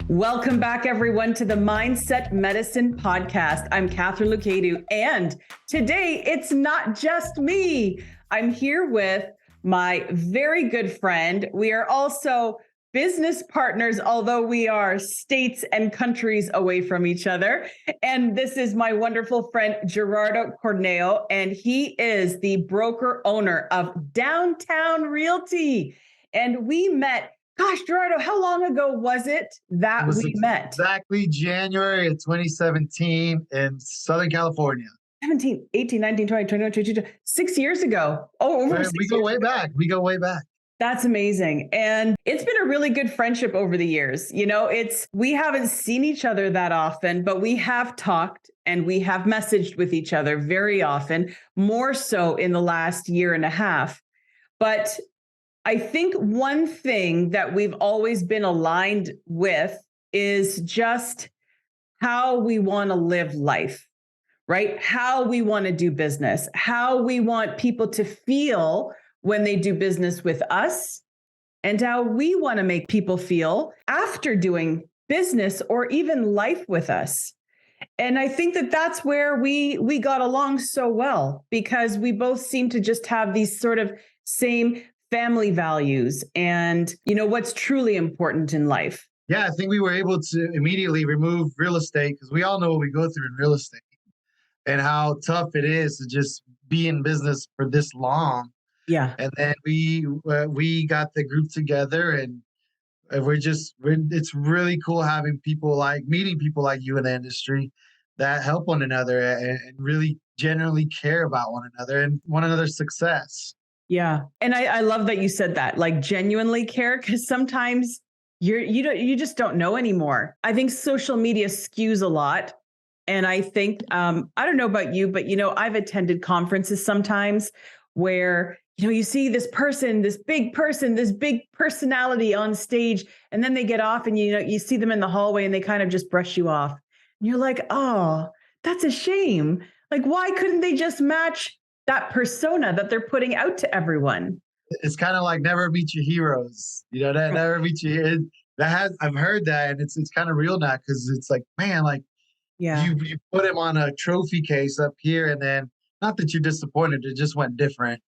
Welcome back, everyone, to the Mindset Medicine Podcast. I'm Katharine Loucaidou, and today it's not just me. I'm here with my very good friend. We are also business partners, although we are states and countries away from each other. And this is my wonderful friend, Gerardo Cornejo, and he is the broker owner of Downtown Realty. And we met. Gosh, Gerardo, how long ago was it that we met? Exactly January of 2017 in Southern California. 17, 18, 19, 20, 21, 22, 6 years ago. Oh, over 6 We go way back. We go way back. That's amazing. And it's been a really good friendship over the years. You know, we haven't seen each other that often, but we have talked and we have messaged with each other very often, more so in the last year and a half. But I think one thing that we've always been aligned with is just how we want to live life, right? How we want to do business, how we want people to feel when they do business with us, and how we want to make people feel after doing business or even life with us. And I think that that's where we got along so well, because we both seem to just have these sort of same family values and, you know, what's truly important in life. Yeah, I think we were able to immediately remove real estate, because we all know what we go through in real estate and how tough it is to just be in business for this long. Yeah. And then we got the group together, and it's really cool having meeting people like you in the industry that help one another and really genuinely care about one another and one another's success. Yeah. And I love that you said that, like genuinely care, because sometimes you just don't know anymore. I think social media skews a lot. And I think, I don't know about you, but, you know, I've attended conferences sometimes where, you know, you see this person, this big personality on stage, and then they get off and, you know, you see them in the hallway and they kind of just brush you off. And you're like, oh, that's a shame. Like, why couldn't they just match that persona that they're putting out to everyone? It's kind of like never meet your heroes, you know, that never meet you. I've heard that, and it's kind of real now, because it's like, man, like, yeah, you put him on a trophy case up here, and then not that you're disappointed, it just went different.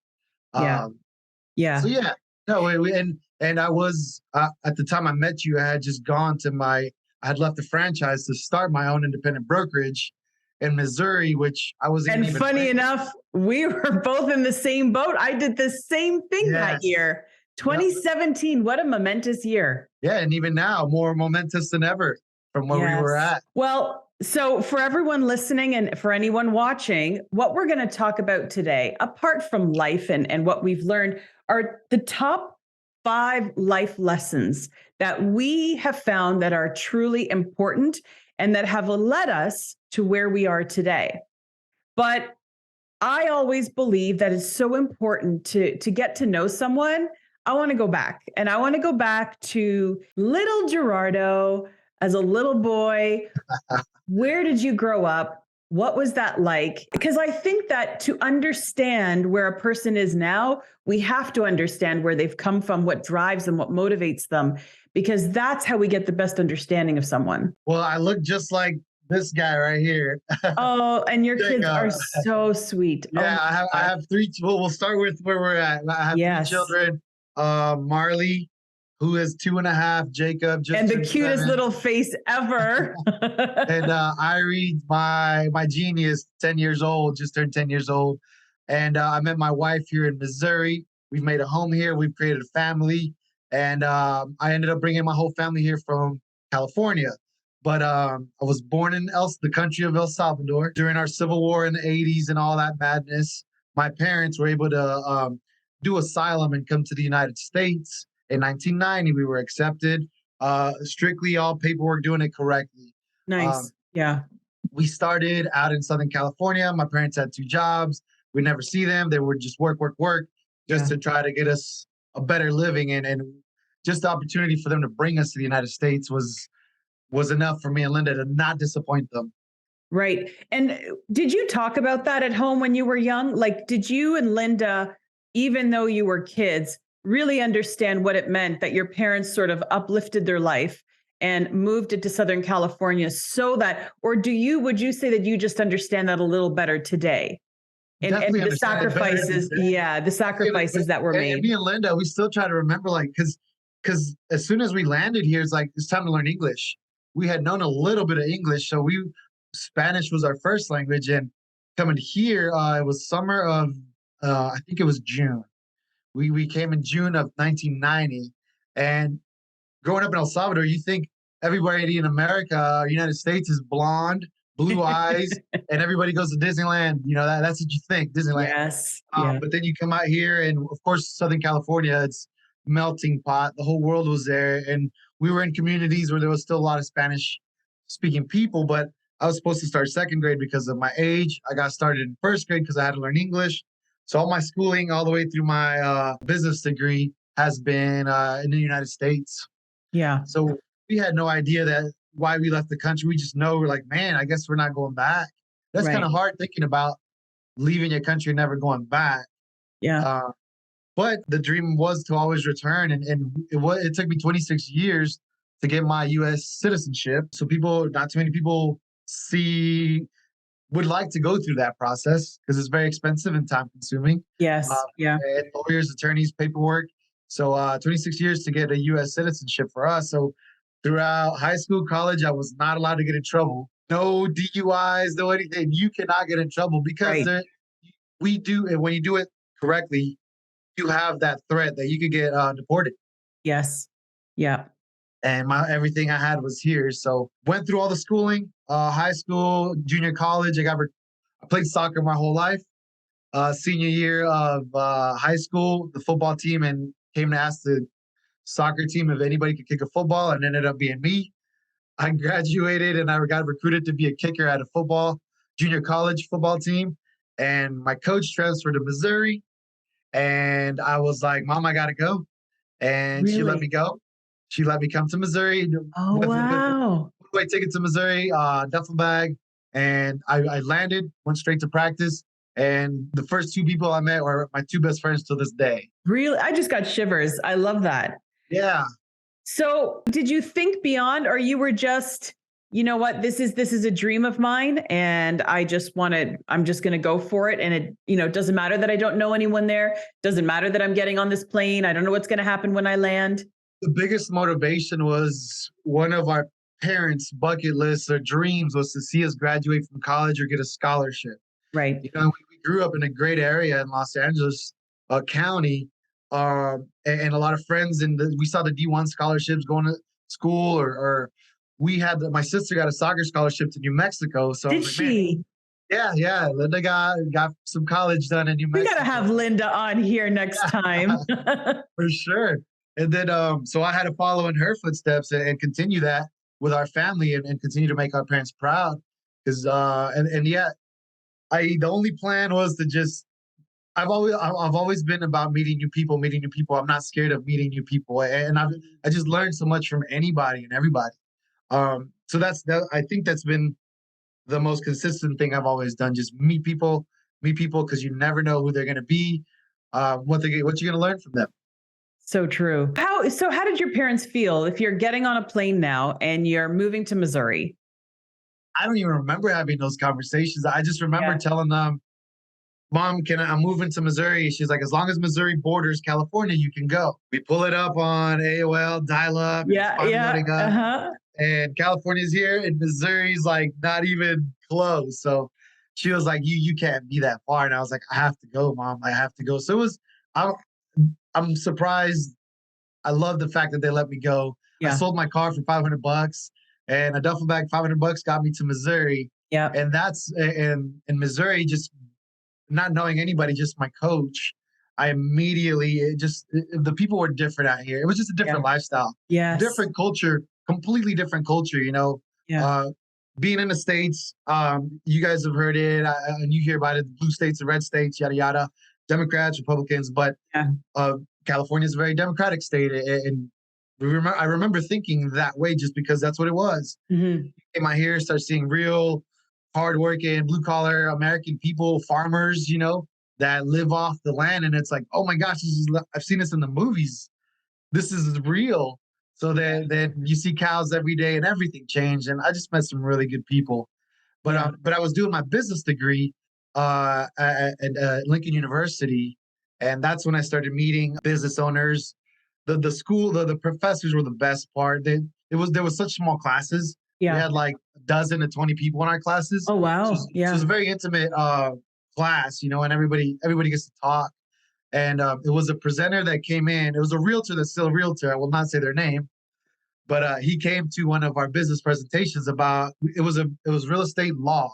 Yeah. So yeah, no, and I was at the time I met you, I had just I had left the franchise to start my own independent brokerage in Missouri, which I wasn't And even funny enough, we were both in the same boat. I did the same thing that year. 2017, yep. What a momentous year. Yeah, and even now, more momentous than ever from where we were at. Well, so for everyone listening and for anyone watching, what we're going to talk about today, apart from life and what we've learned, are the top 5 life lessons that we have found that are truly important and that have led us to where we are today. But I always believe that it's so important to get to know someone. I want to go back, and I want to go back to little Gerardo as a little boy. Where did you grow up? What was that like? Because I think that to understand where a person is now, we have to understand where they've come from, what drives them, what motivates them, because that's how we get the best understanding of someone. Well, I look just like this guy right here. Oh, and your kids are so sweet. Yeah, I have 3. Well, we'll start with where we're at. I have 3 children. Marley, who is 2.5, Jacob, and the cutest 7. little face ever. And Irie, my genius, 10 years old, just turned 10 years old. And I met my wife here in Missouri. We've made a home here. We've created a family. And I ended up bringing my whole family here from California. But I was born in the country of El Salvador during our Civil War in the 80s and all that madness. My parents were able to do asylum and come to the United States. In 1990, we were accepted, strictly all paperwork, doing it correctly. Nice. Yeah. We started out in Southern California. My parents had 2 jobs. We never see them. They would just work, just to try to get us a better living. And just the opportunity for them to bring us to the United States was enough for me and Linda to not disappoint them. Right. And did you talk about that at home when you were young? Like, did you and Linda, even though you were kids, really understand what it meant that your parents sort of uplifted their life and moved it to Southern California so that, or would you say that you just understand that a little better today? And Definitely the understand it better sacrifices, today. the sacrifices that were And made. me and Linda, we still try to remember, like, because as soon as we landed here, it's like it's time to learn English. We had known a little bit of English, so Spanish was our first language. And coming here, it was summer of I think it was June. We came in June of 1990, and growing up in El Salvador, you think everybody in America, United States, is blonde, blue eyes, and everybody goes to Disneyland. That's what you think, Disneyland. Yes. Yeah. But then you come out here, and of course, Southern California, it's melting pot. The whole world was there, and we were in communities where there was still a lot of Spanish speaking people. But I was supposed to start second grade because of my age. I got started in first grade because I had to learn English. So all my schooling, all the way through my business degree, has been in the United States. Yeah. So we had no idea that why we left the country. We just know we're like, man, I guess we're not going back. That's kind of hard thinking about leaving your country and never going back. Yeah. But the dream was to always return, and it took me 26 years to get my U.S. citizenship. So not too many people would like to go through that process because it's very expensive and time consuming. Yes. Yeah. And lawyers, attorneys, paperwork. So 26 years to get a U.S. citizenship for us. So throughout high school, college, I was not allowed to get in trouble. No DUIs, no anything. You cannot get in trouble because we do, and when you do it correctly, you have that threat that you could get deported. Yes. Yeah. And everything I had was here. So went through all the schooling, high school, junior college. I played soccer my whole life. Senior year of high school, the football team, and came to ask the soccer team if anybody could kick a football, and ended up being me. I graduated and I got recruited to be a kicker at a junior college football team. And my coach transferred to Missouri. And I was like, Mom, I got to go. And she let me go. She let me come to Missouri. Oh, wow. One-way ticket to Missouri, duffel bag. And I landed, went straight to practice. And the first two people I met were my two best friends to this day. Really? I just got shivers. I love that. Yeah. So did you think beyond, or you were just, you know what, this is a dream of mine and I'm just going to go for it. And it doesn't matter that I don't know anyone there. Doesn't matter that I'm getting on this plane. I don't know what's going to happen when I land. The biggest motivation was one of our parents' bucket lists or dreams was to see us graduate from college or get a scholarship. Right. We grew up in a great area in Los Angeles County, and a lot of friends, and we saw the D1 scholarships going to school, or we had my sister got a soccer scholarship to New Mexico. So did she? Yeah. Linda got some college done in New Mexico. We got to have Linda on here next time. For sure. And then, so I had to follow in her footsteps and continue that with our family and continue to make our parents proud. Because, the only plan was to just, I've always been about meeting new people. I'm not scared of meeting new people. And I just learned so much from anybody and everybody. So I think that's been the most consistent thing I've always done. Just meet people because you never know who they're going to be, what you're going to learn from them. So true. How did your parents feel if you're getting on a plane now and you're moving to Missouri? I don't even remember having those conversations. I just remember telling them, Mom, I'm moving to Missouri. She's like, as long as Missouri borders California, you can go. We pull it up on AOL, dial up. And California's here and Missouri's like not even close. So she was like, you can't be that far. And I was like, I have to go, Mom. I have to go. So I'm surprised. I love the fact that they let me go. Yeah. I sold my car for $500 and a duffel bag, $500 got me to Missouri. Yeah. And that's in Missouri, just not knowing anybody, just my coach. I immediately, the people were different out here. It was just a different lifestyle. Yeah. Different culture, completely different culture, Yeah. Being in the States, you guys have heard it, and you hear about it, the blue states, the red states, yada, yada, Democrats, Republicans, but California is a very Democratic state. And I remember thinking that way just because that's what it was. Mm-hmm. Came out here, start seeing real hardworking, blue-collar American people, farmers, that live off the land. And it's like, oh my gosh, I've seen this in the movies. This is real. So then you see cows every day and everything changed. And I just met some really good people. Yeah. But I was doing my business degree at Lincoln University, and that's when I started meeting business owners. The school, the professors were the best part. There was such small classes. We Yeah. had like a dozen to 20 people in our classes. Oh, wow. So it was Yeah. a very intimate class, and everybody gets to talk. And it was a presenter that came in. It was a realtor that's still a realtor. I will not say their name, but he came to one of our business presentations about it was real estate law.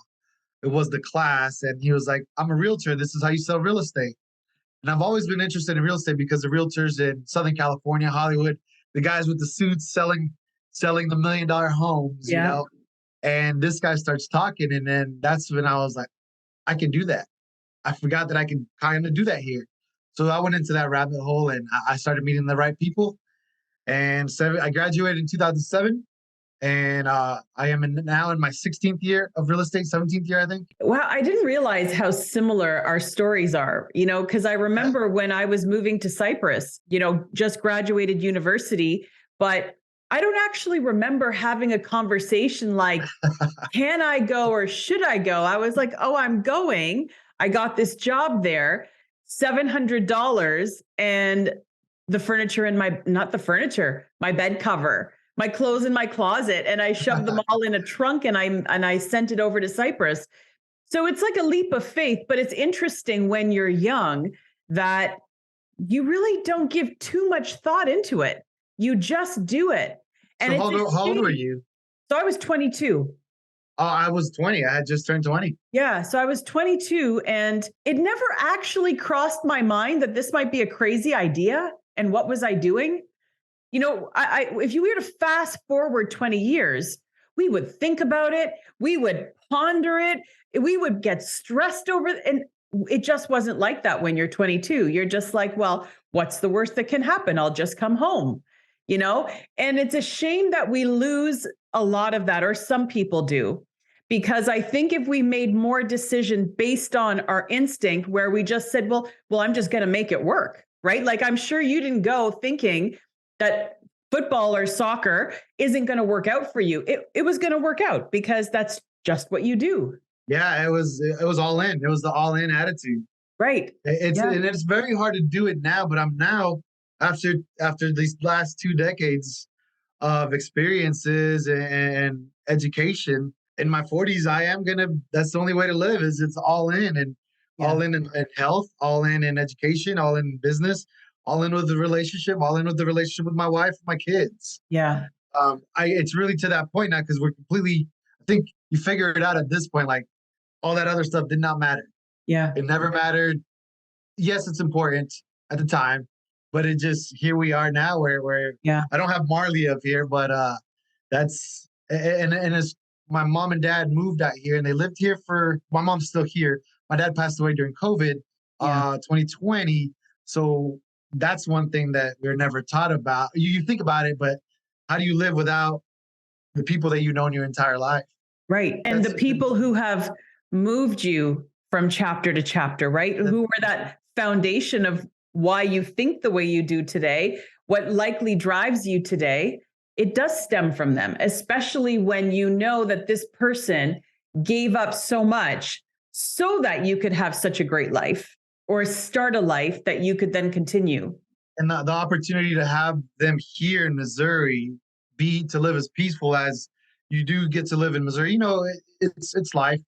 It was the class, and he was like, "I'm a realtor. This is how you sell real estate." And I've always been interested in real estate because the realtors in Southern California, Hollywood, the guys with the suits selling the $1 million homes, Yeah. And this guy starts talking, and then that's when I was like, I can do that. I forgot that I can kind of do that here. So I went into that rabbit hole, and I started meeting the right people. And I graduated in 2007, and I am now in my 16th year of real estate, 17th year, I think. Wow, I didn't realize how similar our stories are, because I Yeah. remember when I was moving to Cyprus, just graduated university, but I don't actually remember having a conversation like, can I go or should I go? I was like, oh, I'm going. I got this job there, $700, and the furniture in not the furniture, my bed cover, my clothes in my closet, and I shoved them all in a trunk and I sent it over to Cyprus. So it's like a leap of faith, but it's interesting when you're young that you really don't give too much thought into it. You just do it. And So it's a how old were shame. you? So I was 22. Oh, I was 20. I had just turned 20. Yeah. So I was 22, and it never actually crossed my mind that this might be a crazy idea. And what was I doing? If you were to fast forward 20 years, we would think about it, we would ponder it, we would get stressed over it. And it just wasn't like that when you're 22. You're just like, well, what's the worst that can happen? I'll just come home, you know? And it's a shame that we lose a lot of that, or some people do. Because I think if we made more decisions based on our instinct, where we just said, well, I'm just going to make it work, right? Like, I'm sure you didn't go thinking that football or soccer isn't going to work out for you. It was going to work out because that's just what you do. Yeah, it was all in. It was the all in attitude. Right. Yeah. And it's very hard to do it now, but I'm now after these last 2 decades of experiences and education in my 40s, that's the only way to live, is it's all in, and Yeah. all in health, all in education, all in business, all in with the relationship, all in with the relationship with my wife, my kids. Yeah. It's really to that point now, because I think you figure it out at this point, like all that other stuff did not matter. Yeah. It never mattered. Yes, it's important at the time, but here we are now where Yeah. I don't have Marley up here, but that's and as my mom and dad moved out here, and they lived here my mom's still here. My dad passed away during COVID, 2020. So that's one thing that we're never taught about. You think about it, but how do you live without the people that you know in your entire life? Right. And the people who have moved you from chapter to chapter, right? Who were that foundation of why you think the way you do today, what likely drives you today. It does stem from them, especially when you know that this person gave up so much so that you could have such a great life, or start a life that you could then continue. And the opportunity to have them here in Missouri to live as peaceful as you do get to live in Missouri. It's life.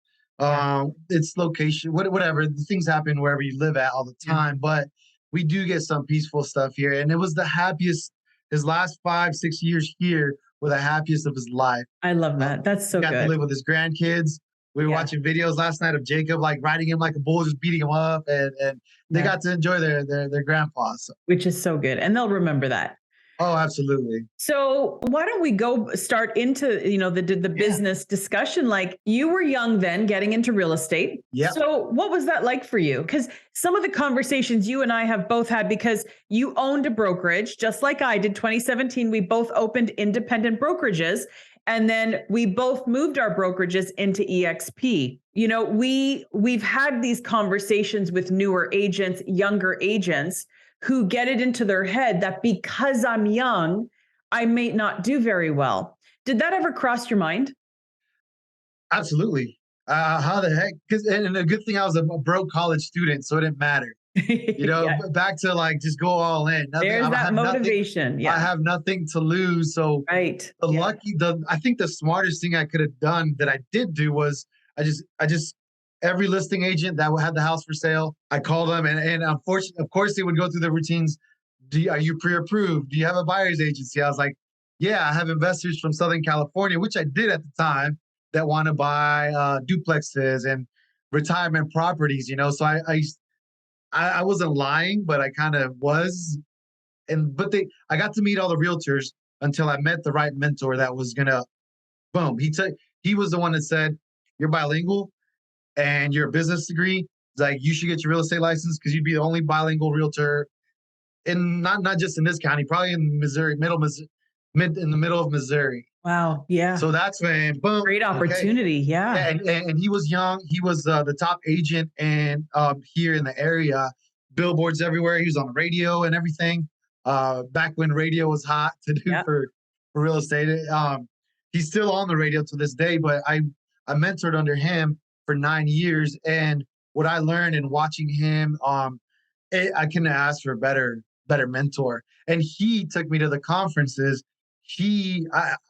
It's location, whatever. Things happen wherever you live at all the time, but we do get some peaceful stuff here. And it was the happiest. His last 5-6 years here were the happiest of his life. I love that. That's so got good. to live with his grandkids. We were watching videos last night of Jacob like riding him like a bull, just beating him up, and they got to enjoy their grandpa. So. Which is so good, and they'll remember that. Oh, absolutely. So why don't we go start into, the business discussion? Like, you were young then, getting into real estate. Yeah. So what was that like for you? Because some of the conversations you and I have both had, because you owned a brokerage, just like I did. 2017, we both opened independent brokerages. And then we both moved our brokerages into EXP. We've had these conversations with newer agents, younger agents, who get it into their head that because I'm young, I may not do very well. Did that ever cross your mind? Absolutely. How the heck? Because and a good thing I was a broke college student, so it didn't matter. Yeah, Back to like just go all in. Nothing. there's I that have nothing. motivation. I Yeah, have nothing to lose. So right. the Yeah. lucky the I think the smartest thing I could have done that I did do was I just every listing agent that had the house for sale, I called them and unfortunately, of course, they would go through the routines. Are you pre-approved? Do you have a buyer's agency? I was like, yeah, I have investors from Southern California, which I did at the time, that want to buy duplexes and retirement properties. So I wasn't lying, but I kind of was. And but they I got to meet all the realtors until I met the right mentor that was gonna boom. He was the one that said, "You're bilingual and you're a business degree. It's like you should get your real estate license because you'd be the only bilingual realtor in not just in this county, probably in Missouri, mid in the middle of Missouri." Wow. Yeah. So that's when boom. Great Okay. opportunity. Yeah. Yeah, and he was young. He was the top agent and here in the area, billboards everywhere. He was on the radio and everything. Back when radio was hot to do Yeah. for real estate. He's still on the radio to this day, but I mentored under him for 9 years, and what I learned in watching him, I couldn't ask for a better mentor. And he took me to the conferences.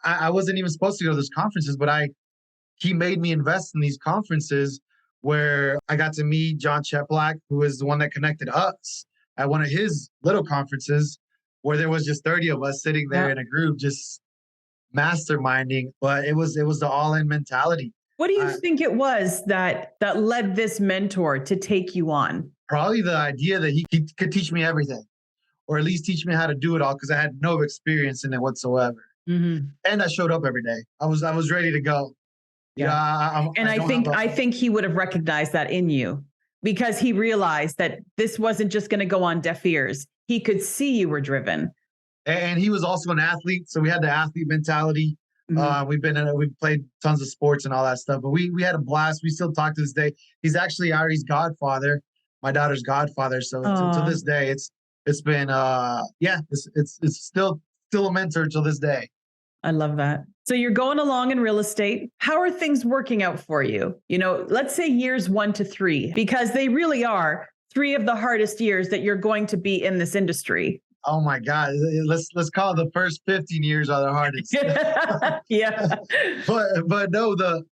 I wasn't even supposed to go to those conferences, but he made me invest in these conferences where I got to meet John Cheplack, who is the one that connected us at one of his little conferences where there was just 30 of us sitting there Yeah. in a group just masterminding. But it was the all-in mentality. What do you Uh, think it was that led this mentor to take you on? Probably the idea that he could teach me everything, or at least teach me how to do it all, because I had no experience in it whatsoever. Mhm. And I showed up every day. I was ready to go. Yeah. And I I don't have think I think he would have recognized that in you because he realized that this wasn't just going to go on deaf ears. He could see you were driven. and he was also an athlete, so we had the athlete mentality. Mhm. We've played tons of sports and all that stuff, but we had a blast. We still talk to this day. He's actually Ari's godfather, my daughter's godfather. So to Aw, this day, it's been yeah, it's still a mentor till this day. I love that. So you're going along in real estate. How are things working out for you? Let's say years 1 to 3, because they really are three of the hardest years that you're going to be in this industry. Oh my God, let's call it the first 15 years are the hardest. Yeah. But no, the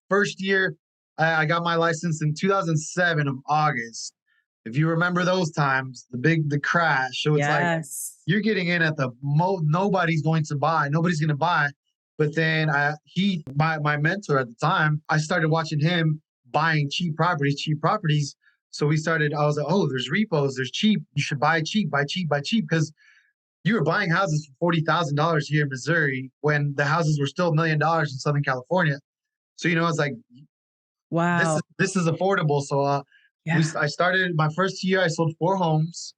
first year I got my license in 2007 of August. If you remember those times, the crash. So it's like Yes. you're getting in at the nobody's going to buy, nobody's going to buy. But then my mentor at the time, I started watching him buying cheap properties. So I was like, oh, there's repos, there's cheap. You should buy cheap, buy cheap, buy cheap, because you were buying houses for $40,000 here in Missouri when the houses were still $1 million in Southern California. So it's like Wow. this is affordable. So Yeah. I started my first year. I sold 4 homes.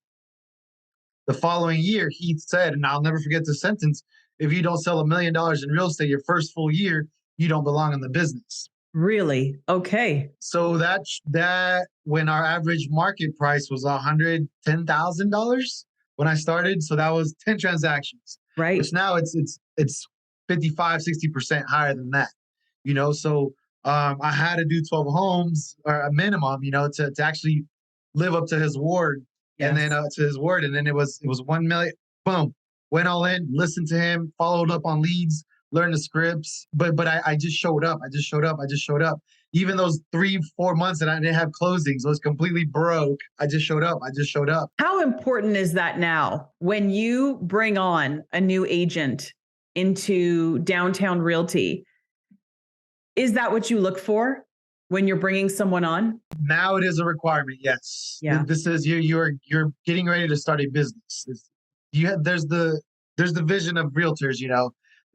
The following year, he said, and I'll never forget this sentence: "If you don't sell $1 million in real estate your first full year, you don't belong in the business." Really? Okay. So that when our average market price was $110,000 when I started, so that was 10 transactions, Right. which now it's 55-60% higher than that. So I had to do 12 homes or a minimum, to actually live up to his word, and then Yes. to his word, and then it was 1 million. Boom, went all in, listened to him, followed up on leads, learn the scripts. But I just showed up. I just showed up. I just showed up. Even those 3-4 months that I didn't have closings, I was completely broke. I just showed up. I just showed up. How important is that now when you bring on a new agent into downtown Realty? Is that what you look for when you're bringing someone on? Now it is a requirement. Yes, Yeah. this is you're getting ready to start a business. There's the vision of realtors.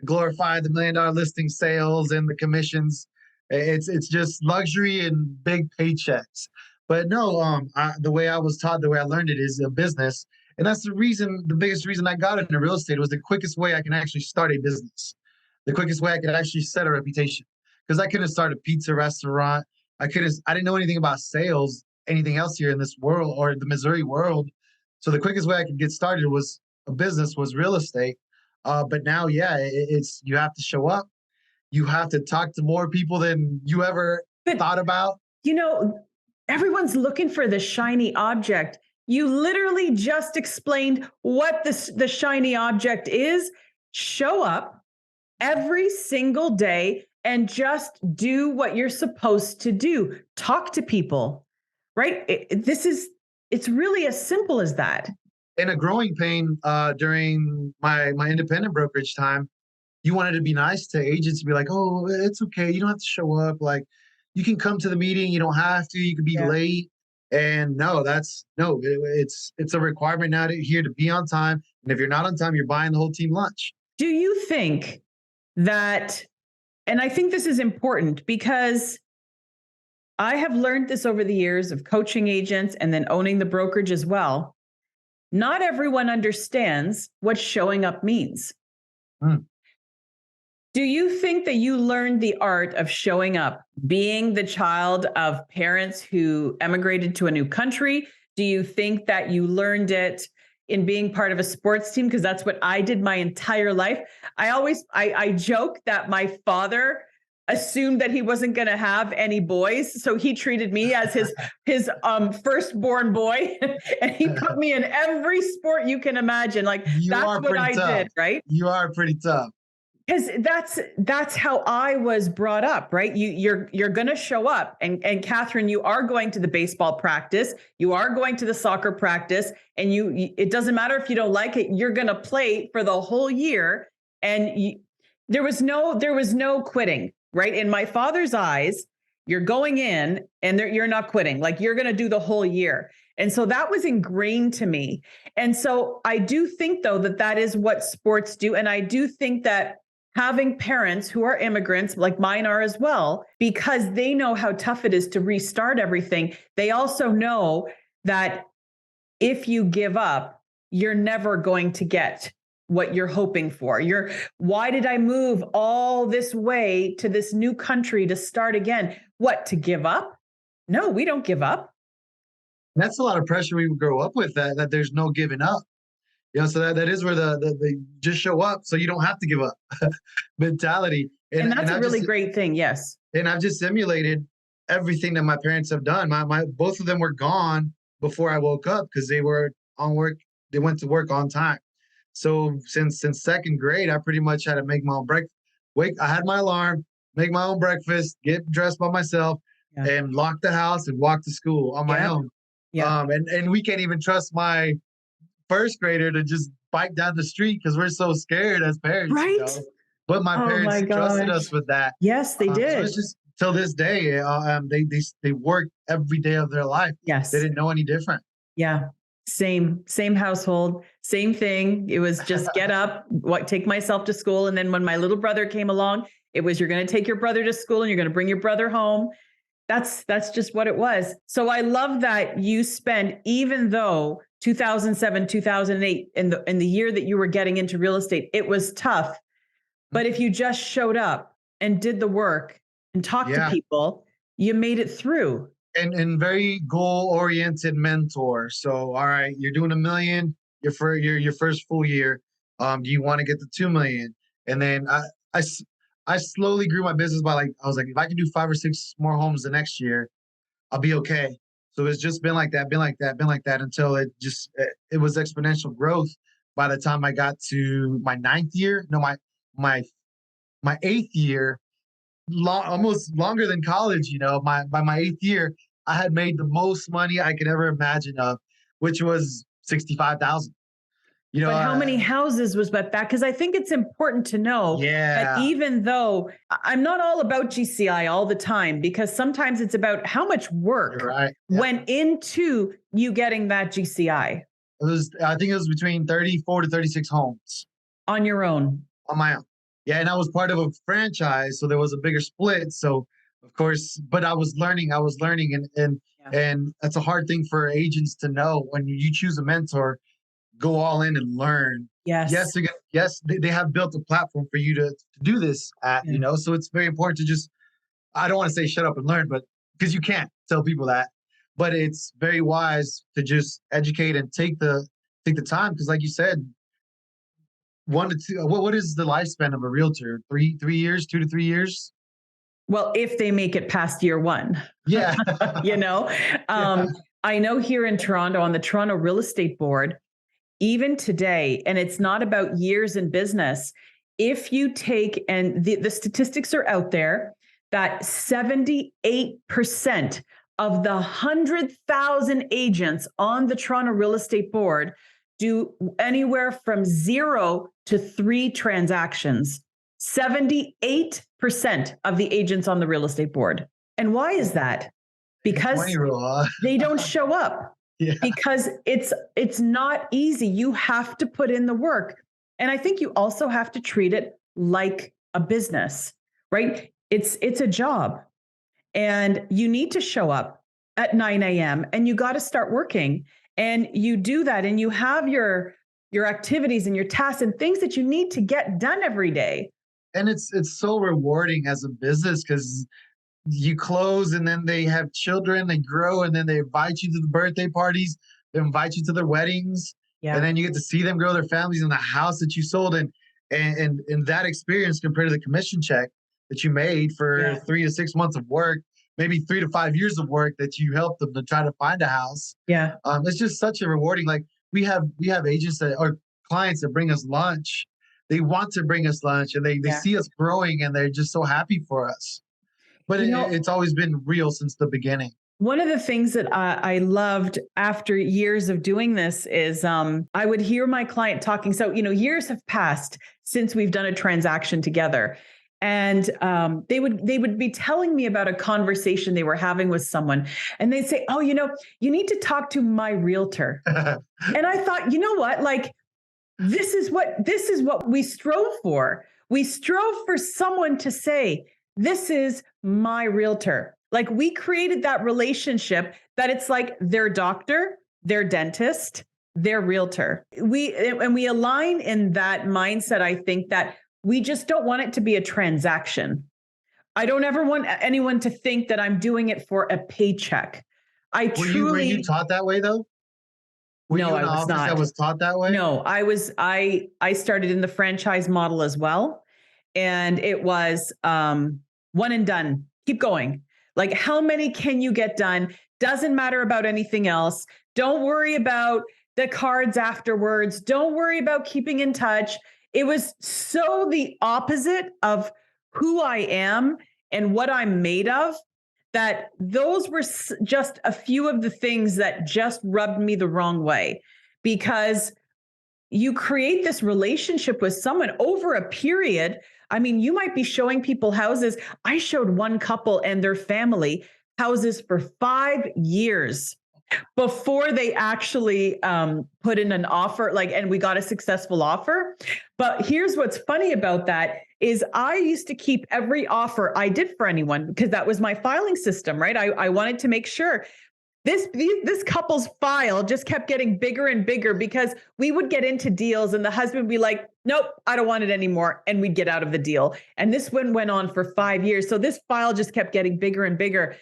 Glorify the $1 million listing sales and the commissions. It's just luxury and big paychecks. But no, the way I was taught, the way I learned it is a business, and that's the biggest reason I got into real estate. Was the quickest way I can actually start a business, the quickest way I could actually set a reputation. Because I couldn't start a pizza restaurant. I didn't know anything about sales, anything else here in this world or the Missouri world. So the quickest way I could get started was a business, was real estate. But now, yeah, it's you have to show up. You have to talk to more people than you ever But thought about. you know, everyone's looking for the shiny object. You literally just explained what the shiny object is. Show up every single day and just do what you're supposed to do. Talk to people, right? It's really as simple as that. In a growing pain during my independent brokerage time, you wanted to be nice to agents and be like, "Oh, it's okay. You don't have to show up. Like, you can come to the meeting. You don't have to. You can be Yeah. late." And no, that's no. It's a requirement now here to be on time. And if you're not on time, you're buying the whole team lunch. Do you think that, and I think this is important because I have learned this over the years of coaching agents and then owning the brokerage as well. Not everyone understands what showing up means. Mm. Do you think that you learned the art of showing up, being the child of parents who emigrated to a new country? Do you think that you learned it in being part of a sports team? Because that's what I did my entire life. I joke that my father assumed that he wasn't going to have any boys, so he treated me as his firstborn boy, and he put me in every sport you can imagine. Like You that's are what pretty I tough. did, right? You are pretty tough. Because that's how I was brought up, right? You're going to show up, and Katharine, you are going to the baseball practice, you are going to the soccer practice, and it doesn't matter if you don't like it, you're going to play for the whole year, and there was no quitting, right? In my father's eyes, you're going in, and you're not quitting, like you're going to do the whole year. And so that was ingrained to me. And so I do think, though, that is what sports do. And I do think that having parents who are immigrants, like mine are as well, because they know how tough it is to restart everything, they also know that if you give up, you're never going to get what you're hoping for. Why did I move all this way to this new country to start again? What, to give up? No, we don't give up. That's a lot of pressure we grow up with, that there's no giving up. So that is where the just show up so you don't have to give up mentality. And that's a really great thing. Yes. And I've just simulated everything that my parents have done. My both of them were gone before I woke up because they were on work. They went to work on time. So since second grade, I pretty much had to make my own breakfast. I had my alarm, make my own breakfast, get dressed by myself, Yeah. and lock the house and walk to school on my own. Yeah. And we can't even trust my first grader to just bike down the street because we're so scared as parents. Right. But my parents trusted us with that. Yes, they did. So it's just till this day, they work every day of their life. Yes. They didn't know any different. Yeah. Same household, same thing. It was just get up, take myself to school. And then when my little brother came along, it was, you're going to take your brother to school and you're going to bring your brother home. That's just what it was. So I love that you spent, even though 2007, 2008, in the year that you were getting into real estate, it was tough. But if you just showed up and did the work and talked to people, you made it through. And very goal-oriented mentor. So, all right, you're doing $1 million your first full year. Do you want to get to 2 million? And then I slowly grew my business by I was like, if I can do 5 or 6 more homes the next year, I'll be okay. So it's just been like that until it was exponential growth. By the time I got to my 9th year, no, my 8th year, almost longer than college, by my 8th year, I had made the most money I could ever imagine of, which was 65,000. But how many houses was that back? Because I think it's important to know that even though I'm not all about GCI all the time, because sometimes it's about how much work went into you getting that GCI. I think it was between 34 to 36 homes. On your own? On my own. Yeah, and I was part of a franchise, so there was a bigger split. So, of course, but I was learning, and that's a hard thing for agents to know. When you choose a mentor, go all in and learn. Yes. Yes, they have built a platform for you to do this at, so it's very important to just, I don't want to say shut up and learn, but because you can't tell people that, but it's very wise to just educate and take the time. Because like you said, 1 to 2. What is the lifespan of a realtor? 3 years, 2 to 3 years? Well, if they make it past year one, Yeah. you know, Yeah. I know here in Toronto on the Toronto Real Estate Board, even today, and it's not about years in business. If you take, and the statistics are out there, that 78% of the 100,000 agents on the Toronto Real Estate Board do anywhere from 0 to 3 transactions. 78% of the agents on the real estate board. And why is that? Because 20 rule. they don't show up. Yeah. Because it's not easy. You have to put in the work. And I think you also have to treat it like a business, right? It's a job. And you need to show up at 9 a.m. and you got to start working. And you do that and you have your activities and your tasks and things that you need to get done every day. And it's so rewarding as a business because you close and then they have children, they grow, and then they invite you to the birthday parties, they invite you to their weddings, and then you get to see them grow their families in the house that you sold. And that experience compared to the commission check that you made for 3 to 6 months of work, maybe 3 to 5 years of work that you helped them to try to find a house. It's just such a rewarding. Like we have agents that or clients that bring us lunch. They want to bring us lunch and they see us growing and they're just so happy for us. But it's always been real since the beginning. One of the things that I loved after years of doing this is I would hear my client talking. So, years have passed since we've done a transaction together. And they would be telling me about a conversation they were having with someone. And they'd say, oh, you need to talk to my realtor. And I thought, you know what? Like, this is what we strove for. We strove for someone to say, this is my realtor. Like we created that relationship that it's like their doctor, their dentist, their realtor. We align in that mindset. I think that we just don't want it to be a transaction. I don't ever want anyone to think that I'm doing it for a paycheck. Were you taught that way though? No, I was not. That was taught that way? No, I started in the franchise model as well. And it was one and done. Keep going. Like, how many can you get done? Doesn't matter about anything else. Don't worry about the cards afterwards. Don't worry about keeping in touch. It was so the opposite of who I am and what I'm made of, that those were just a few of the things that just rubbed me the wrong way, because you create this relationship with someone over a period. I mean, you might be showing people houses. I showed one couple and their family houses for 5 years before they actually put in an offer, and we got a successful offer. But here's what's funny about that is I used to keep every offer I did for anyone because that was my filing system, right? I wanted to make sure this couple's file just kept getting bigger and bigger because we would get into deals and the husband would be like, nope, I don't want it anymore. And we'd get out of the deal. And this one went on for 5 years. So this file just kept getting bigger and bigger.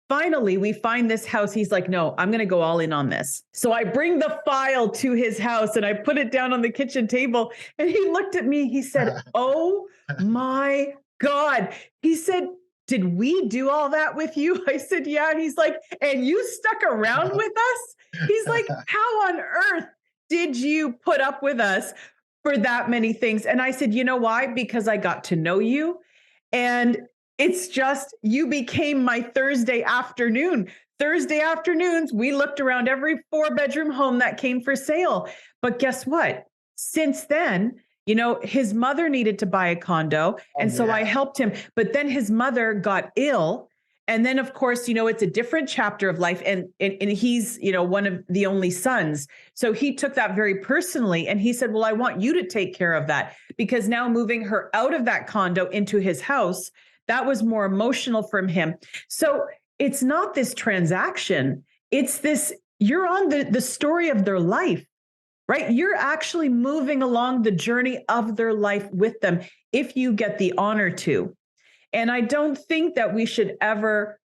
Finally, we find this house. He's like, no, I'm going to go all in on this. So I bring the file to his house and I put it down on the kitchen table. And he looked at me. He said, oh my God. He said, did we do all that with you? I said, yeah. He's like, and you stuck around with us? He's like, how on earth did you put up with us for that many things? And I said, you know why? Because I got to know you. And it's just, you became my Thursday afternoon. Thursday afternoons, we looked around every 4-bedroom home that came for sale. But guess what? Since then, his mother needed to buy a condo. And so I helped him. But then his mother got ill. And then, of course, it's a different chapter of life. And he's, one of the only sons. So he took that very personally. And he said, well, I want you to take care of that, because now moving her out of that condo into his house, that was more emotional from him. So it's not this transaction. It's this, you're on the story of their life, right? You're actually moving along the journey of their life with them if you get the honor to. And I don't think that we should ever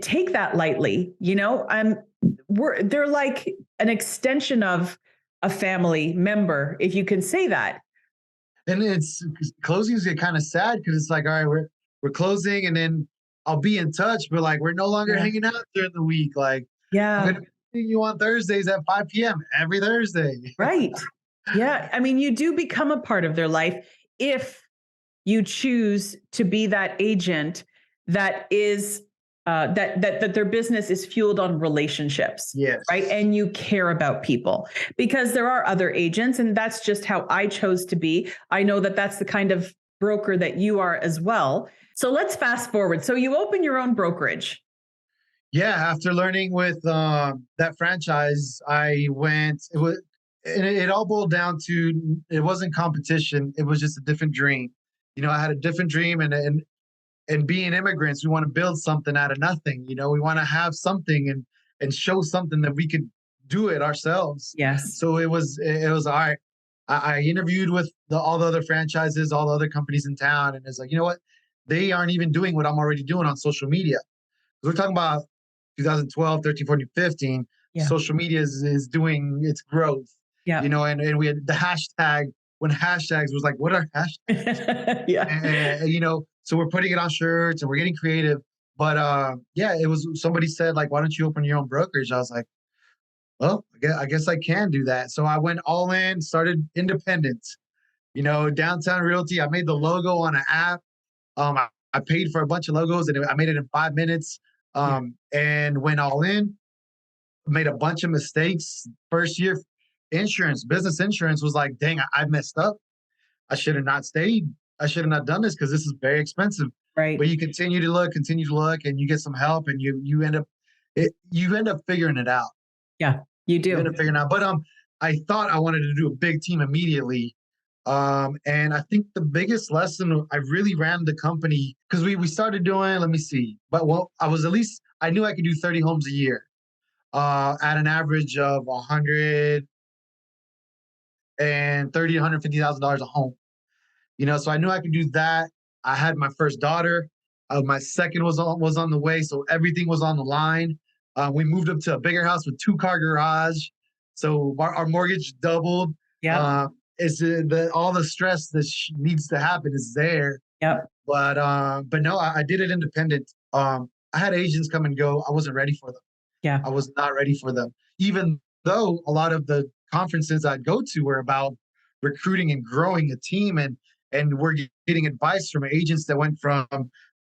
take that lightly. They're like an extension of a family member, if you can say that. And it's closings get kind of sad because it's like, all right, we're closing, and then I'll be in touch, but like we're no longer Yeah. hanging out during the week. Like I'm Yeah. gonna be seeing you on Thursdays at 5 p.m. every Thursday. Right. Yeah. I mean, you do become a part of their life if you choose to be that agent that is that their business is fueled on relationships, right? Yes. And you care about people, because there are other agents, and that's just how I chose to be. I know that that's the kind of broker that you are as well. So let's fast forward. So you open your own brokerage. Yeah, after learning with that franchise, I went. It all boiled down to it wasn't competition. It was just a different dream. I had a different dream, and being immigrants, we want to build something out of nothing. We want to have something and show something that we could do it ourselves. Yes. So it was all right. I interviewed with all the other franchises, all the other companies in town, and it's like, you know what? They aren't even doing what I'm already doing on social media. We're talking about 2012, 13, 14, 15. Yeah. Social media is doing its growth. Yeah. And we had the hashtag when hashtags was like, what are hashtags? Yeah. So we're putting it on shirts and we're getting creative. But yeah, it was somebody said, like, why don't you open your own brokerage? I was like, well, I guess I can do that. So I went all in, started independent, downtown realty. I made the logo on an app. I paid for a bunch of logos and I made it in 5 minutes. Yeah. And went all in, made a bunch of mistakes. First year, business insurance was like, dang, I messed up. I should have not stayed. I should have not done this because this is very expensive. Right. But you continue to look, and you get some help, and you end up figuring it out. Yeah, you You end do. up figuring it out. But I thought I wanted to do a big team immediately. And I think the biggest lesson, I really ran the company because we started doing, let me see, but well, I knew I could do 30 homes a year, at an average of 130, $150,000 a home. So I knew I could do that. I had my first daughter. My second was on the way, so everything was on the line. We moved up to a bigger house with 2-car garage, so our mortgage doubled. Yeah. It's all the stress that needs to happen is there. Yep. But no, I did it independent. I had agents come and go. I wasn't ready for them. Yeah. I was not ready for them, even though a lot of the conferences I'd go to were about recruiting and growing a team, and we're getting advice from agents that went from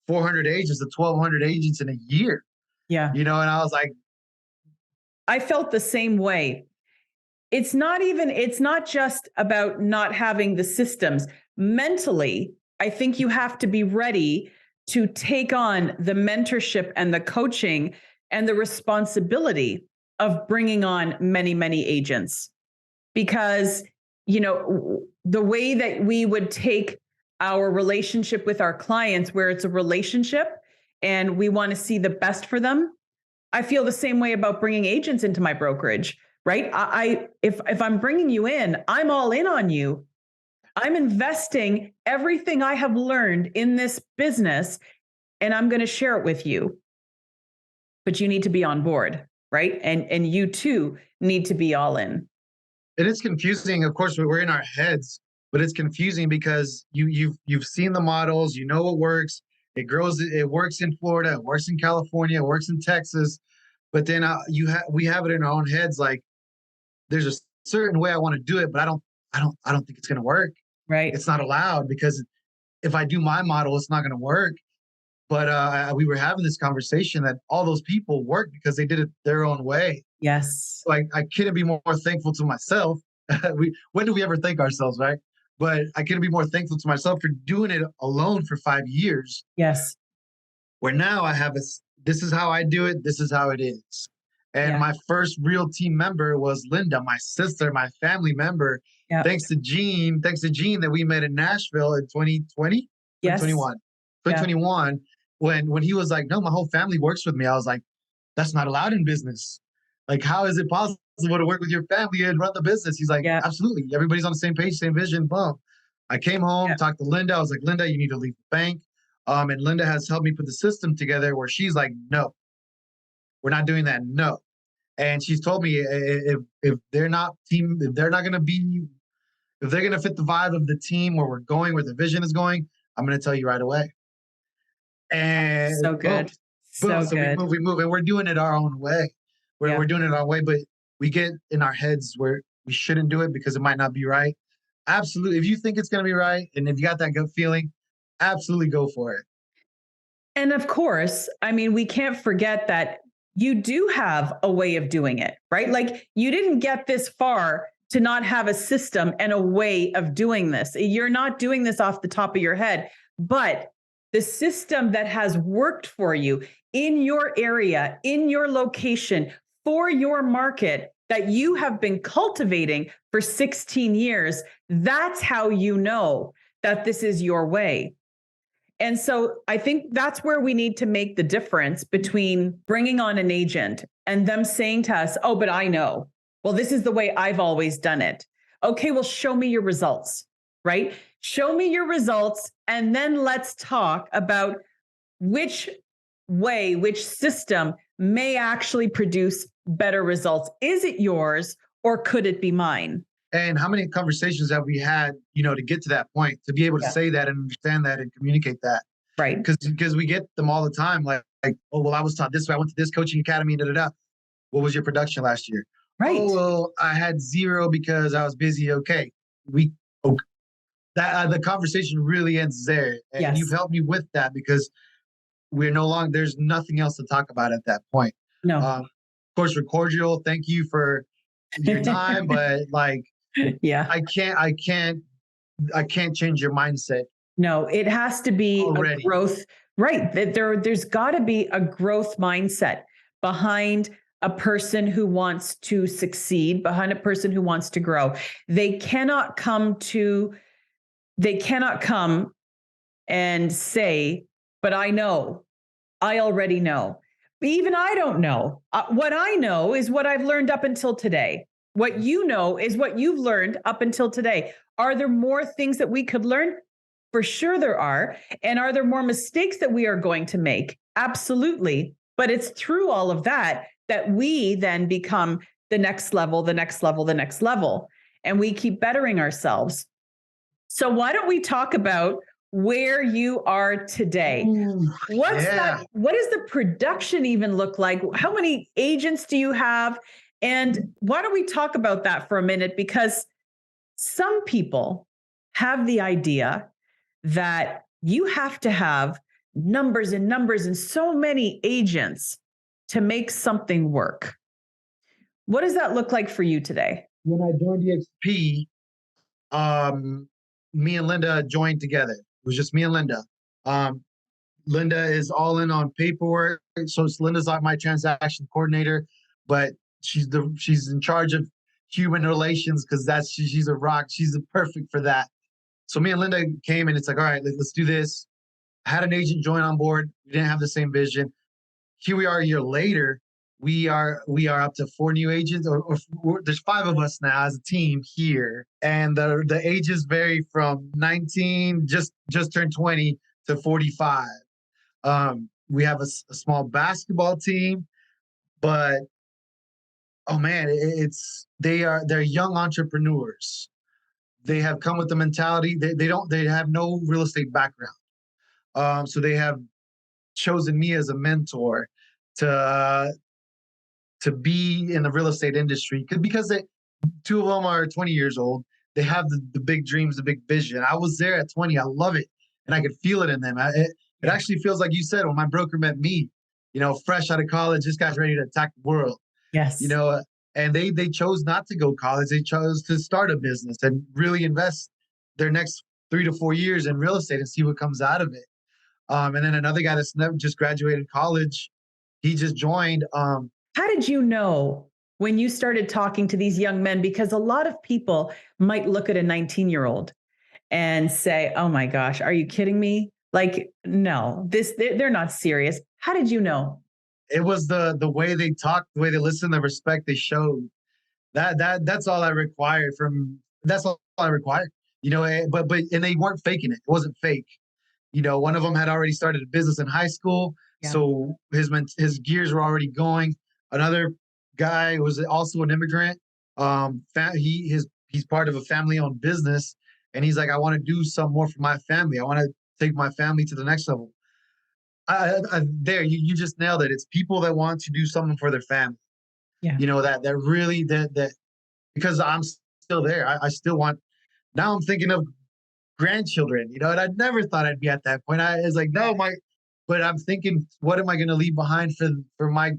400 agents to 1,200 agents in a year. Yeah. And I was like, I felt the same way. It's not just about not having the systems. Mentally, I think you have to be ready to take on the mentorship and the coaching and the responsibility of bringing on many, many agents. Because, the way that we would take our relationship with our clients, where it's a relationship and we want to see the best for them, I feel the same way about bringing agents into my brokerage, right? If I'm bringing you in, I'm all in on you. I'm investing everything I have learned in this business, and I'm going to share it with you. But you need to be on board, right? And you too need to be all in. and it's confusing. Of course, we're in our heads, but it's confusing because you've seen the models, you know what works. It grows. It works in Florida. It works in California. It works in Texas. But then we have it in our own heads. Like there's a certain way I want to do it, but I don't think it's going to work. Right. It's not allowed because if I do my model, it's not going to work. But we were having this conversation that all those people work because they did it their own way. Yes. Like I couldn't be more thankful to myself. When do we ever thank ourselves, right? But I couldn't be more thankful to myself for doing it alone for 5 years. Yes. Where now I have this is how I do it. This is how it is. And Yeah. my first real team member was Linda, my sister, my family member. Yeah. Thanks to Gene that we met in Nashville in 2020, Yes. 2021, 2021. When he was like, no, my whole family works with me. I was like, that's not allowed in business. Like, how is it possible to work with your family and run the business? He's like, Yeah. absolutely. Everybody's on the same page, same vision. Boom. I came home, Yeah. talked to Linda. I was like, Linda, you need to leave the bank. And Linda has helped me put the system together where she's like, no, we're not doing that. No. And she's told me if they're not going to be, if they're going to fit the vibe of the team, where we're going, where the vision is going, I'm going to tell you right away. And So boom, good. boom. So So we good. move, and we're doing it our own way. Yeah. We're doing it our way, but we get in our heads where we shouldn't do it because it might not be right. Absolutely. If you think it's going to be right, and if you got that gut feeling, absolutely go for it. And of course, I mean, we can't forget that you do have a way of doing it, right? Like you didn't get this far to not have a system and a way of doing this. You're not doing this off the top of your head, but the system that has worked for you in your area, in your location, for your market that you have been cultivating for 16 years, that's how you know that this is your way. And so I think that's where we need to make the difference between bringing on an agent and them saying to us, oh, but I know, well, this is the way I've always done it. Okay, well, show me your results, right? Show me your results. And then let's talk about which way, which system may actually produce better results. Is it yours or could it be mine? And how many conversations have we had, to get to that point, to be able to Yeah. say that and understand that and communicate that? Right. Because we get them all the time, like, oh, well, I was taught this way. I went to this coaching academy, da da da. What was your production last year? Right. Oh, well, I had zero because I was busy. Okay, okay. That the conversation really ends there, and Yes. you've helped me with that because we're no longer. There's nothing else to talk about at that point. No. Of course, we're cordial. Thank you for your time, but like, Yeah. I can't change your mindset. No, it has to be Already. a growth, right? There's got to be a growth mindset behind a person who wants to succeed, behind a person who wants to grow. They cannot come and say, but I know, I already know. Even I don't know. What I know is what I've learned up until today. What you know is what you've learned up until today. Are there more things that we could learn? For sure there are. And are there more mistakes that we are going to make? Absolutely. But it's through all of that that we then become the next level, the next level, the next level. And we keep bettering ourselves. So why don't we talk about where you are today? What's that? What does the production even look like? How many agents do you have? And why don't we talk about that for a minute? Because some people have the idea that you have to have numbers and numbers and so many agents to make something work. What does that look like for you today? When I joined EXP, me and Linda joined together. It was just me and Linda. Linda is all in on paperwork, so Linda's like my transaction coordinator, but she's in charge of human relations because she's a rock. She's perfect for that. So me and Linda came, and it's like, all right, let's do this. I had an agent join on board. We didn't have the same vision. Here we are a year later. We are up to 4 new agents, or there's 5 of us now as a team here, and the ages vary from 19, just turned 20, to 45. We have a small basketball team, but oh man, they're young entrepreneurs. They have come with the mentality. They have no real estate background. So they have chosen me as a mentor to be in the real estate industry because 2 of them are 20 years old. They have the big dreams, the big vision. I was there at 20. I love it, and I could feel it in them. It actually feels like you said when my broker met me, fresh out of college, this guy's ready to attack the world. Yes. And they chose not to go college. They chose to start a business and really invest their next 3 to 4 years in real estate and see what comes out of it. And then another guy that's never just graduated college, he just joined. How did you know when you started talking to these young men? Because a lot of people might look at a 19-year-old and say, oh my gosh, are you kidding me? Like, no, they're not serious. How did you know? It was the way they talked, the way they listened, the respect they showed. That's all I required that's all I required. But and they weren't faking it. It wasn't fake. One of them had already started a business in high school, so his gears were already going. Another guy was also an immigrant. He he's part of a family-owned business, and he's like, I want to do some more for my family. I want to take my family to the next level. There, you just nailed it. It's people that want to do something for their family. Yeah. That really that because I'm still there. I still want. Now I'm thinking of grandchildren. And I never thought I'd be at that point. I was like, no, but I'm thinking, what am I going to leave behind for my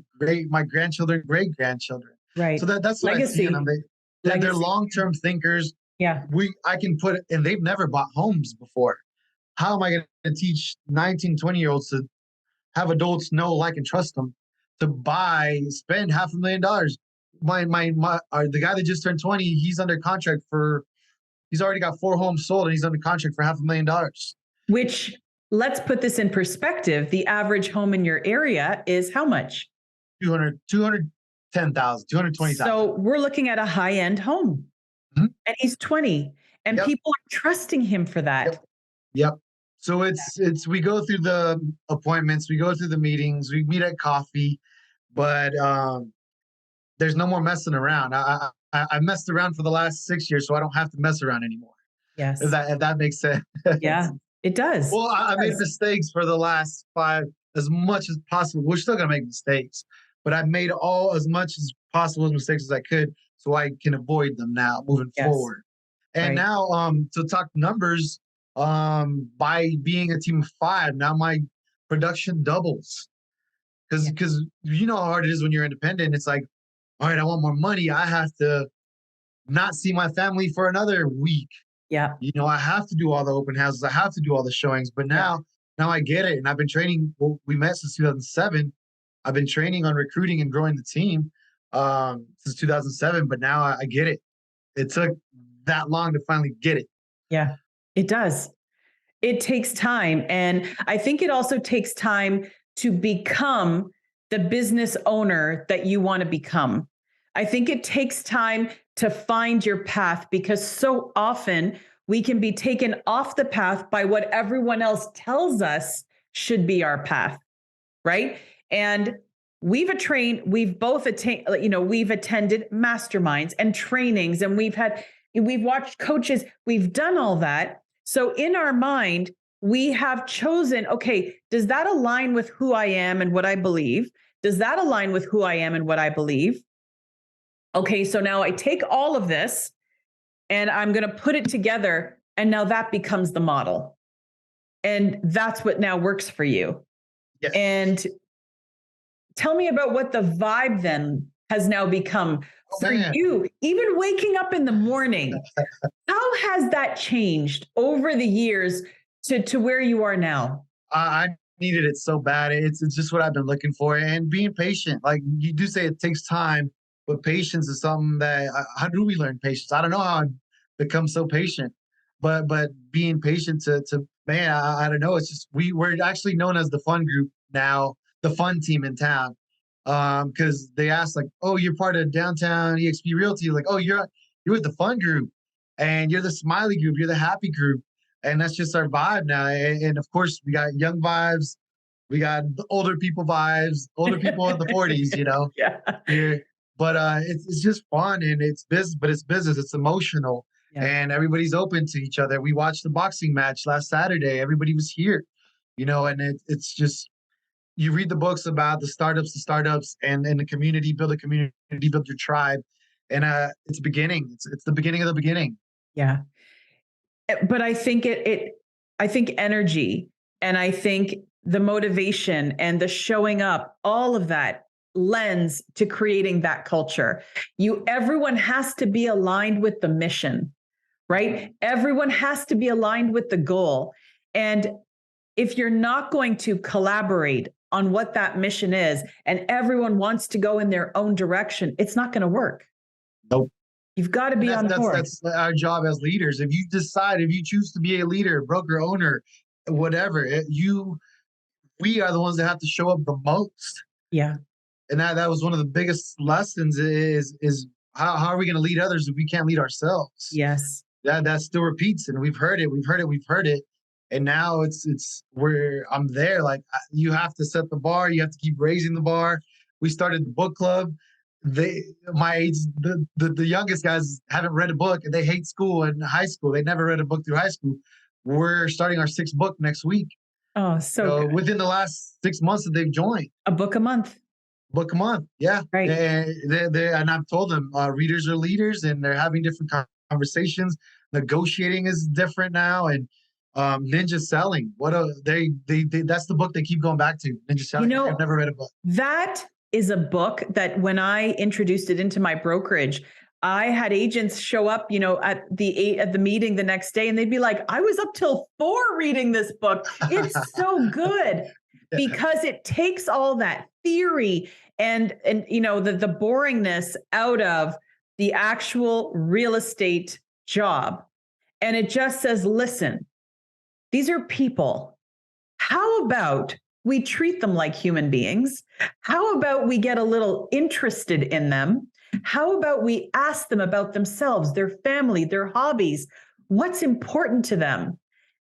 grandchildren, great grandchildren? Right. So that's what I see in them. They're long-term thinkers. Yeah. I can put it, and they've never bought homes before. How am I going to teach 19, 20-year-olds to have adults know, like, and trust them to spend $500,000? The guy that just turned 20, he's under contract he's already got 4 homes sold, and he's under contract for $500,000. Which, let's put this in perspective. The average home in your area is how much? 210,000, 220,000. So we're looking at a high-end home, and he's 20, and people are trusting him for that. Yep. So we go through the appointments, we go through the meetings, we meet at coffee, but there's no more messing around. I messed around for the last 6 years, so I don't have to mess around anymore. Yes. If that makes sense. Yeah, it does. Well, I made mistakes for the last 5 as much as possible. We're still gonna make mistakes, but I've made as much as possible as mistakes as I could, so I can avoid them now moving forward. And now, to talk numbers, by being a team of 5, now my production doubles. Because you know how hard it is when you're independent. It's like, all right, I want more money. I have to not see my family for another week. Yeah. I have to do all the open houses. I have to do all the showings. But now I get it. And I've been training. Well, we met since 2007. I've been training on recruiting and growing the team since 2007. But now I get it. It took that long to finally get it. Yeah, it does. It takes time. And I think it also takes time to become the business owner that you want to become. I think it takes time to find your path, because so often we can be taken off the path by what everyone else tells us should be our path, right? And we've both attended masterminds and trainings, and we've watched coaches, we've done all that. So in our mind, we have chosen, okay, does that align with who I am and what I believe? Does that align with who I am and what I believe? Okay, so now I take all of this and I'm going to put it together, and now that becomes the model. And that's what now works for you. Yes. And tell me about what the vibe then has now become for you, even waking up in the morning. How has that changed over the years to where you are now? I needed it so bad. It's just what I've been looking for, and being patient. Like you do say, it takes time, but patience is something that how do we learn patience? I don't know how I become so patient, but being patient to man, I don't know. It's just we're actually known as the fun group now, the fun team in town. Because they asked, like, oh, you're part of downtown EXP Realty. Like, oh, you're with the fun group, and you're the smiley group, you're the happy group. And that's just our vibe now. And of course, we got young vibes, we got the older people vibes, older people in the 40s, Yeah. But it's just fun, and it's business, but it's business. It's emotional, and everybody's open to each other. We watched the boxing match last Saturday. Everybody was here, and it's just, you read the books about the startups and the community, build a community, build your tribe. And it's beginning. It's the beginning of the beginning. Yeah. But I think I think energy, and I think the motivation and the showing up, all of that lends to creating that culture. Everyone has to be aligned with the mission, right? Everyone has to be aligned with the goal. And if you're not going to collaborate on what that mission is, and everyone wants to go in their own direction, it's not going to work. Nope. You've got to be on board. That's our job as leaders. If you choose to be a leader, broker, owner, whatever, we are the ones that have to show up the most. Yeah. And that was one of the biggest lessons is how are we going to lead others if we can't lead ourselves? Yes. That still repeats, and we've heard it. And now it's where I'm there. Like, you have to set the bar. You have to keep raising the bar. We started the book club. my age, the youngest guys haven't read a book, and they hate school and high school. They never read a book through high school. We're starting our sixth book next week. Oh, so good. Within the last 6 months that they've joined. A book a month. Book a month, yeah. Right. And I've told them readers are leaders, and they're having different conversations. Negotiating is different now, and ninja selling. That's the book they keep going back to. Ninja selling. I've never read a book. That is a book that when I introduced it into my brokerage, I had agents show up, at the meeting the next day, and they'd be like, I was up till 4 reading this book. It's so good because it takes all that theory and the boringness out of the actual real estate job. And it just says, listen, these are people. How about we treat them like human beings? How about we get a little interested in them? How about we ask them about themselves, their family, their hobbies, what's important to them?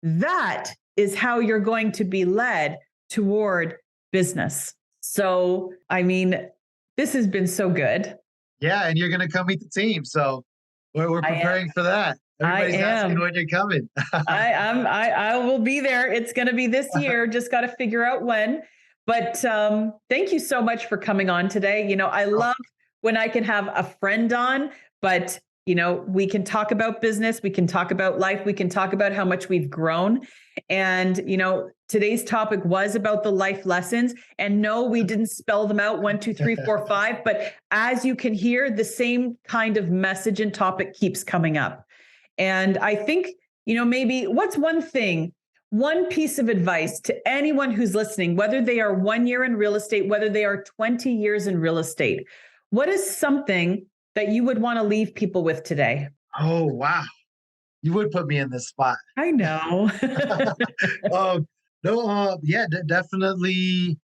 That is how you're going to be led toward business. So, this has been so good. Yeah, and you're going to come meet the team. So we're preparing for that. Everybody's asking when you're coming. I will be there. It's going to be this year. Just got to figure out when. But thank you so much for coming on today. I love when I can have a friend on, but we can talk about business, we can talk about life, we can talk about how much we've grown. And today's topic was about the life lessons. And no, we didn't spell them out 1, 2, 3, 4, 5. But as you can hear, the same kind of message and topic keeps coming up. And I think, maybe what's one piece of advice to anyone who's listening, whether they are 1 year in real estate, whether they are 20 years in real estate, what is something that you would want to leave people with today? Oh, wow. You would put me in this spot. I know. Definitely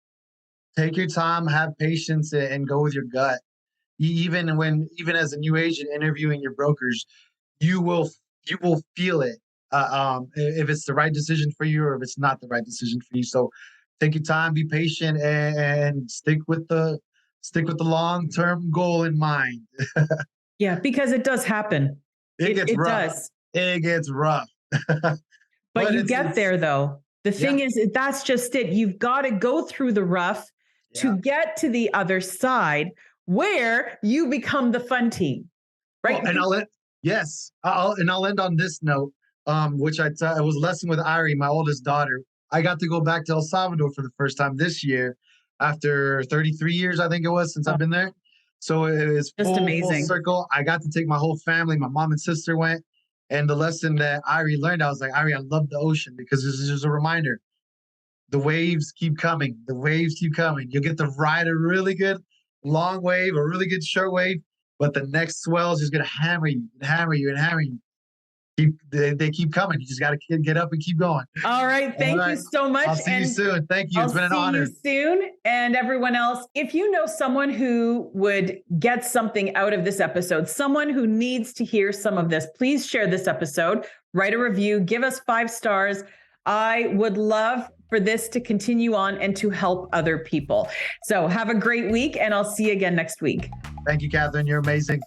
take your time, have patience, and go with your gut. Even as a new agent interviewing your brokers, you will feel it if it's the right decision for you or if it's not the right decision for you. So take your time, be patient, and stick with the long-term goal in mind. Yeah, because it does happen. It gets rough. Does. It gets rough. But you get there, though. The thing is, that's just it. You've got to go through the rough to get to the other side where you become the fun team, right? Oh, I'll end on this note, which I was lesson with Ari, my oldest daughter. I got to go back to El Salvador for the first time this year after 33 years, I think it was, since I've been there. So it was just amazing. Full circle. I got to take my whole family. My mom and sister went. And the lesson that Ari learned, I was like, Ari, I love the ocean because this is just a reminder. The waves keep coming. The waves keep coming. You'll get to ride a really good long wave, a really good short wave, but the next swell is just going to hammer you and hammer you and hammer you. They keep coming. You just got to get up and keep going. All right. Thank you so much. I'll see you soon. Thank you. It's been an honor. I'll see you soon. And everyone else, if you know someone who would get something out of this episode, someone who needs to hear some of this, please share this episode, write a review, give us 5 stars. I would love for this to continue on and to help other people. So have a great week, and I'll see you again next week. Thank you, Katharine. You're amazing.